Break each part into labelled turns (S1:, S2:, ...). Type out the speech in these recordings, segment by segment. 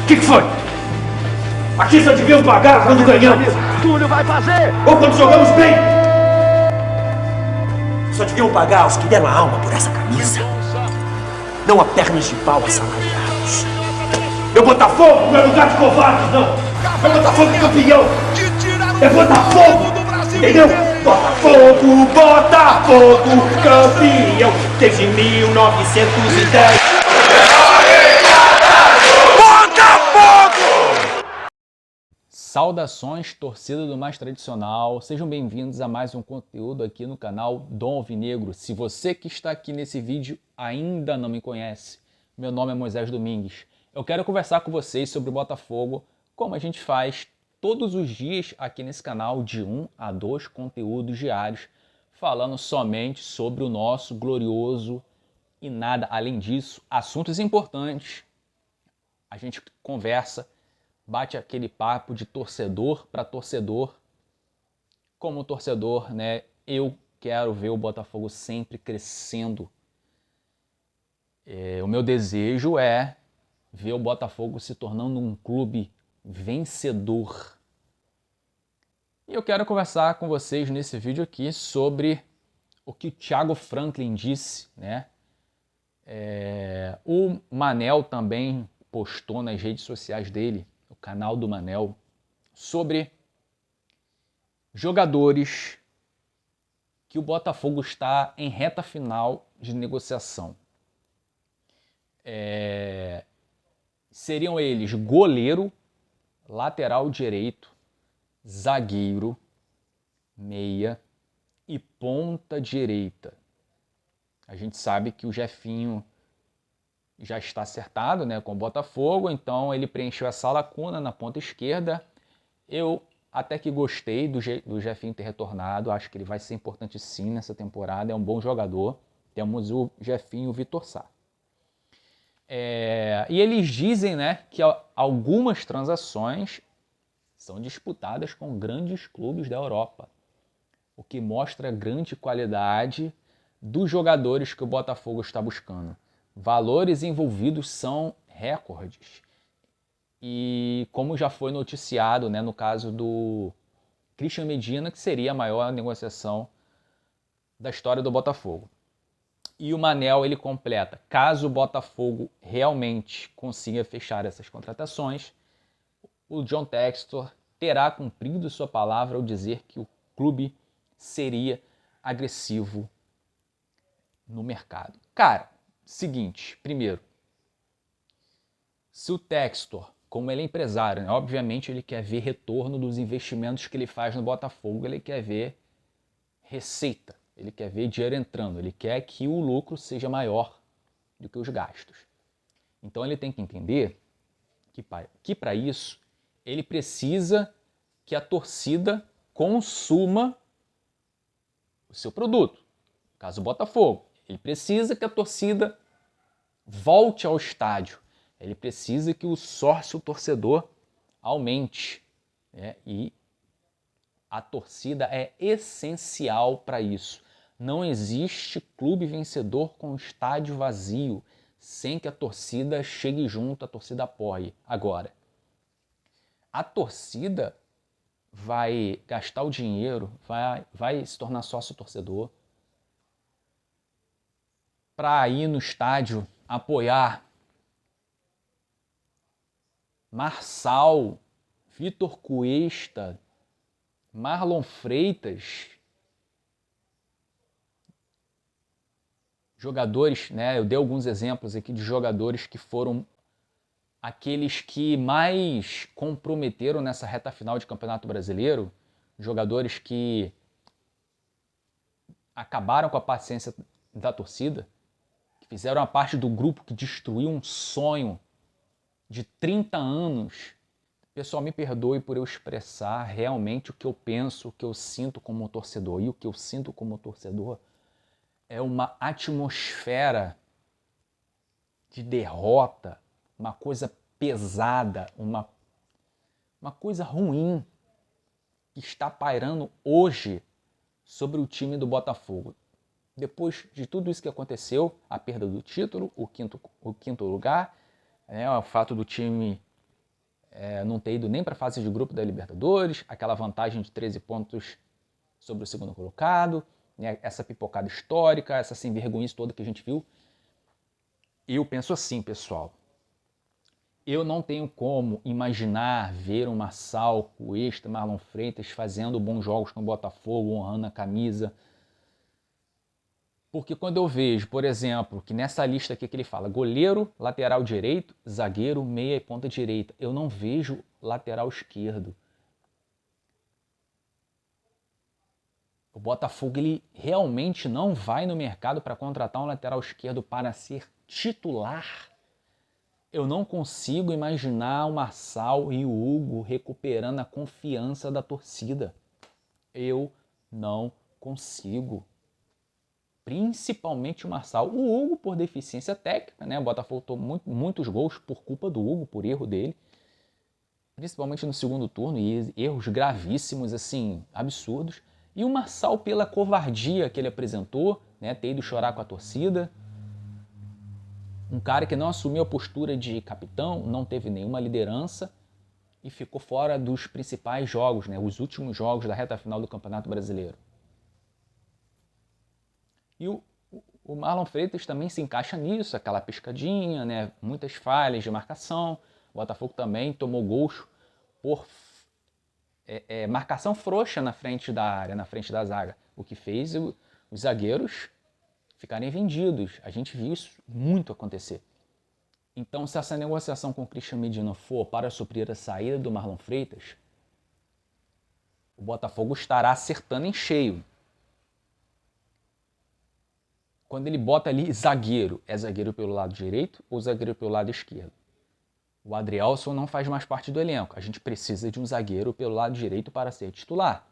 S1: O que foi? Aqui só deviam pagar quando ganhamos.
S2: Túlio vai fazer!
S1: Ou quando jogamos bem. Só deviam pagar os que deram a alma por essa camisa. Não a pernas de pau assalariados. Meu Botafogo não é lugar de covardes, não. Meu Botafogo é campeão. É Botafogo. Entendeu? Botafogo, Botafogo, campeão. Desde 1910.
S3: Saudações, torcida do mais tradicional, sejam bem-vindos a mais um conteúdo aqui no canal Dom Alvinegro. Se você que está aqui nesse vídeo ainda não me conhece, meu nome é Moisés Domingues. Eu quero conversar com vocês sobre o Botafogo, como a gente faz todos os dias aqui nesse canal, de 1 a 2 conteúdos diários, falando somente sobre o nosso glorioso e nada além disso, assuntos importantes. A gente conversa, bate aquele papo de torcedor para torcedor. Como torcedor, né, eu quero ver o Botafogo sempre crescendo. O meu desejo é ver o Botafogo se tornando um clube vencedor. E eu quero conversar com vocês nesse vídeo aqui sobre o que o Thiago Franklin disse, né? O Manel também postou nas redes sociais dele, o canal do Manel, sobre jogadores que o Botafogo está em reta final de negociação. Seriam eles goleiro, lateral direito, zagueiro, meia e ponta direita. A gente sabe que o Jefinho já está acertado, né, com o Botafogo, então ele preencheu essa lacuna na ponta esquerda. Eu até que gostei do Jefinho ter retornado, acho que ele vai ser importante sim nessa temporada, é um bom jogador. Temos o Jefinho e o Vitor Sá. E eles dizem, né, que algumas transações são disputadas com grandes clubes da Europa, o que mostra a grande qualidade dos jogadores que o Botafogo está buscando. Valores envolvidos são recordes. E como já foi noticiado, né, no caso do Christian Medina, que seria a maior negociação da história do Botafogo. E o Manel, ele completa: caso o Botafogo realmente consiga fechar essas contratações, o John Textor terá cumprido sua palavra ao dizer que o clube seria agressivo no mercado. Cara, seguinte, primeiro, se o Textor, como ele é empresário, né, obviamente ele quer ver retorno dos investimentos que ele faz no Botafogo, ele quer ver receita, ele quer ver dinheiro entrando, ele quer que o lucro seja maior do que os gastos. Então ele tem que entender que para isso ele precisa que a torcida consuma o seu produto. No caso do Botafogo, ele precisa que a torcida volte ao estádio. Ele precisa que o sócio torcedor aumente, né? E a torcida é essencial para isso. Não existe clube vencedor com estádio vazio sem que a torcida chegue junto, a torcida apoie. Agora, a torcida vai gastar o dinheiro, vai se tornar sócio torcedor para ir no estádio apoiar Marçal, Vitor Cuesta, Marlon Freitas, jogadores, né? Eu dei alguns exemplos aqui de jogadores que foram aqueles que mais comprometeram nessa reta final de Campeonato Brasileiro, jogadores que acabaram com a paciência da torcida, que fizeram a parte do grupo que destruiu um sonho de 30 anos. Pessoal, me perdoe por eu expressar realmente o que eu penso, o que eu sinto como torcedor. E o que eu sinto como torcedor é uma atmosfera de derrota, uma coisa pesada, uma coisa ruim que está pairando hoje sobre o time do Botafogo. Depois de tudo isso que aconteceu, a perda do título, o quinto lugar, né, o fato do time não ter ido nem para a fase de grupo da Libertadores, aquela vantagem de 13 pontos sobre o segundo colocado, né, essa pipocada histórica, essa sem vergonhice toda que a gente viu. E eu penso assim, pessoal, eu não tenho como imaginar ver um Marçal, Cuesta, Marlon Freitas fazendo bons jogos no Botafogo, honrando a camisa. Porque quando eu vejo, por exemplo, que nessa lista aqui que ele fala goleiro, lateral direito, zagueiro, meia e ponta direita, eu não vejo lateral esquerdo. O Botafogo ele realmente não vai no mercado para contratar um lateral esquerdo para ser titular. Eu não consigo imaginar o Marçal e o Hugo recuperando a confiança da torcida. Eu não consigo. Principalmente o Marçal. O Hugo por deficiência técnica, né? O Botafogo tomou muitos gols por culpa do Hugo, por erro dele. Principalmente no segundo turno, e erros gravíssimos, assim, absurdos. E o Marçal pela covardia que ele apresentou, né? Ter ido chorar com a torcida. Um cara que não assumiu a postura de capitão, não teve nenhuma liderança e ficou fora dos principais jogos, né? Os últimos jogos da reta final do Campeonato Brasileiro. E o Marlon Freitas também se encaixa nisso, aquela piscadinha, né? Muitas falhas de marcação. O Botafogo também tomou gols por marcação frouxa na frente da área, na frente da zaga, o que fez os zagueiros ficarem vendidos. A gente viu isso muito acontecer. Então, se essa negociação com o Christian Medina for para suprir a saída do Marlon Freitas, o Botafogo estará acertando em cheio. Quando ele bota ali zagueiro, é zagueiro pelo lado direito ou zagueiro pelo lado esquerdo? O Adrielson não faz mais parte do elenco. A gente precisa de um zagueiro pelo lado direito para ser titular.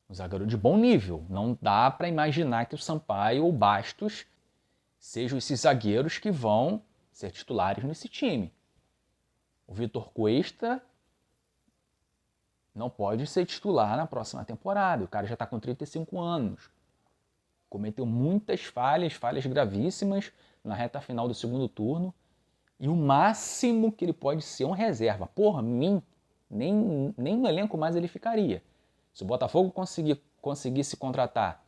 S3: Um zagueiro de bom nível. Não dá para imaginar que o Sampaio ou o Bastos sejam esses zagueiros que vão ser titulares nesse time. O Vitor Cuesta não pode ser titular na próxima temporada. O cara já está com 35 anos. Cometeu muitas falhas gravíssimas na reta final do segundo turno. E o máximo que ele pode ser um reserva. Por mim, nem no elenco mais ele ficaria. Se o Botafogo conseguisse contratar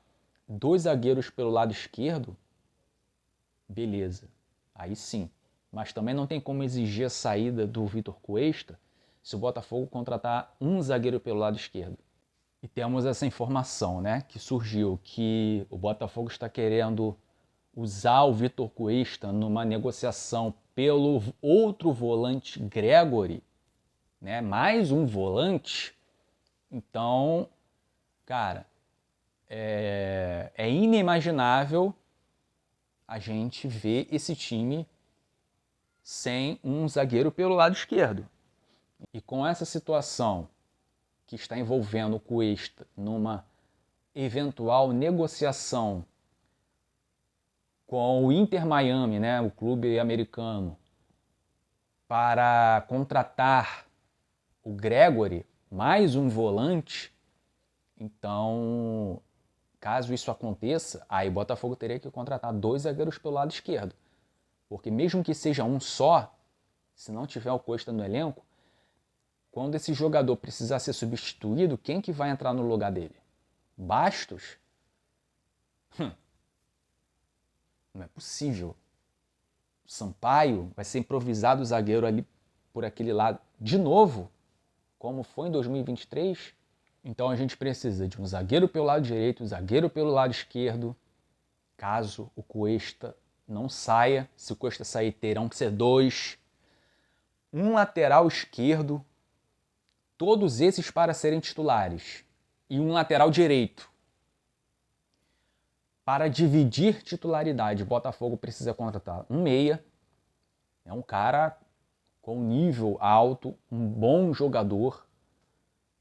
S3: 2 zagueiros pelo lado esquerdo, beleza, aí sim. Mas também não tem como exigir a saída do Vitor Cuesta se o Botafogo contratar um zagueiro pelo lado esquerdo. E temos essa informação, né, que surgiu, que o Botafogo está querendo usar o Vitor Cuesta numa negociação pelo outro volante Gregory, né, mais um volante. Então, cara, é inimaginável a gente ver esse time sem um zagueiro pelo lado esquerdo. E com essa situação que está envolvendo o Cuesta numa eventual negociação com o Inter Miami, né, o clube americano, para contratar o Gregory, mais um volante, então, caso isso aconteça, aí o Botafogo teria que contratar 2 zagueiros pelo lado esquerdo. Porque mesmo que seja um só, se não tiver o Cuesta no elenco, quando esse jogador precisar ser substituído, quem que vai entrar no lugar dele? Bastos? Não é possível. Sampaio vai ser improvisado o zagueiro ali por aquele lado de novo, como foi em 2023. Então a gente precisa de um zagueiro pelo lado direito, um zagueiro pelo lado esquerdo. Caso o Cuesta não saia, se o Cuesta sair, terão que ser 2. Um lateral esquerdo, todos esses para serem titulares. E um lateral direito. Para dividir titularidade, o Botafogo precisa contratar um meia. É um cara com nível alto, um bom jogador.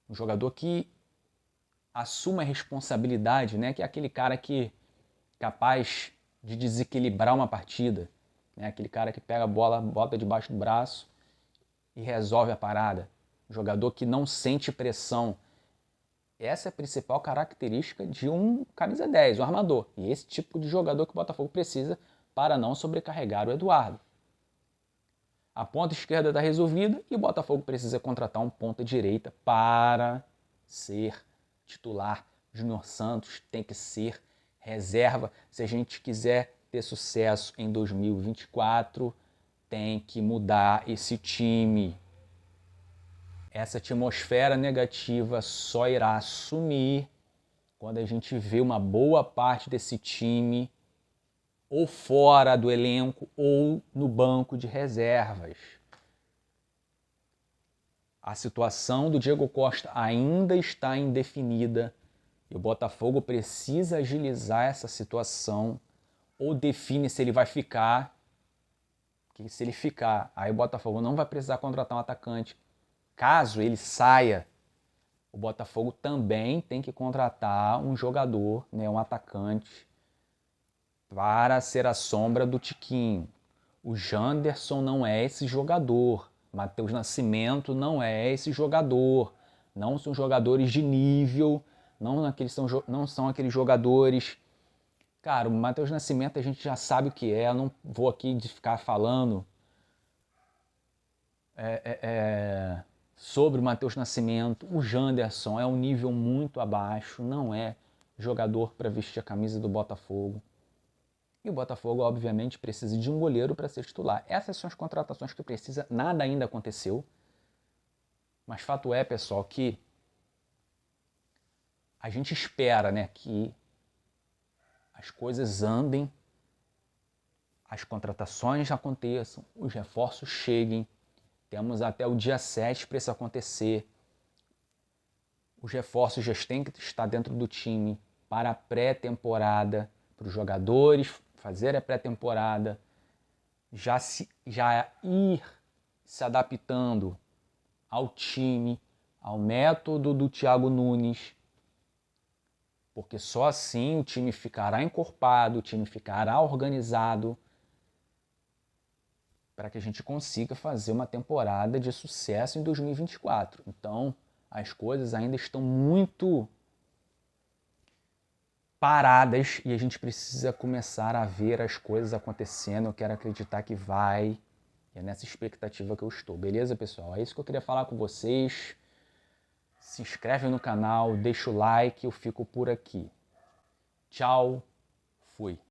S3: Um jogador que assuma a responsabilidade, né? Que é aquele cara que é capaz de desequilibrar uma partida. Né? Aquele cara que pega a bola, bota debaixo do braço e resolve a parada. Um jogador que não sente pressão. Essa é a principal característica de um camisa 10, um armador. E esse tipo de jogador que o Botafogo precisa para não sobrecarregar o Eduardo. A ponta esquerda está resolvida e o Botafogo precisa contratar um ponta direita para ser titular. Júnior Santos tem que ser reserva. Se a gente quiser ter sucesso em 2024, tem que mudar esse time. Essa atmosfera negativa só irá sumir quando a gente vê uma boa parte desse time ou fora do elenco ou no banco de reservas. A situação do Diego Costa ainda está indefinida e o Botafogo precisa agilizar essa situação ou define se ele vai ficar, que se ele ficar, aí o Botafogo não vai precisar contratar um atacante. Caso ele saia, o Botafogo também tem que contratar um jogador, né, um atacante, para ser a sombra do Tiquinho. O Janderson não é esse jogador. Matheus Nascimento não é esse jogador. Não são jogadores de nível, não são aqueles jogadores... Cara, o Matheus Nascimento a gente já sabe o que é, eu não vou aqui de ficar falando sobre o Matheus Nascimento. O Janderson é um nível muito abaixo, não é jogador para vestir a camisa do Botafogo. E o Botafogo, obviamente, precisa de um goleiro para ser titular. Essas são as contratações que precisa, nada ainda aconteceu. Mas fato é, pessoal, que a gente espera, né, que as coisas andem, as contratações aconteçam, os reforços cheguem. Temos até o dia 7 para isso acontecer. Os reforços já têm que estar dentro do time para a pré-temporada, para os jogadores fazer a pré-temporada, já ir se adaptando ao time, ao método do Thiago Nunes, porque só assim o time ficará encorpado, o time ficará organizado para que a gente consiga fazer uma temporada de sucesso em 2024. Então, as coisas ainda estão muito paradas e a gente precisa começar a ver as coisas acontecendo. Eu quero acreditar que vai. E é nessa expectativa que eu estou. Beleza, pessoal? É isso que eu queria falar com vocês. Se inscreve no canal, deixa o like, eu fico por aqui. Tchau, fui.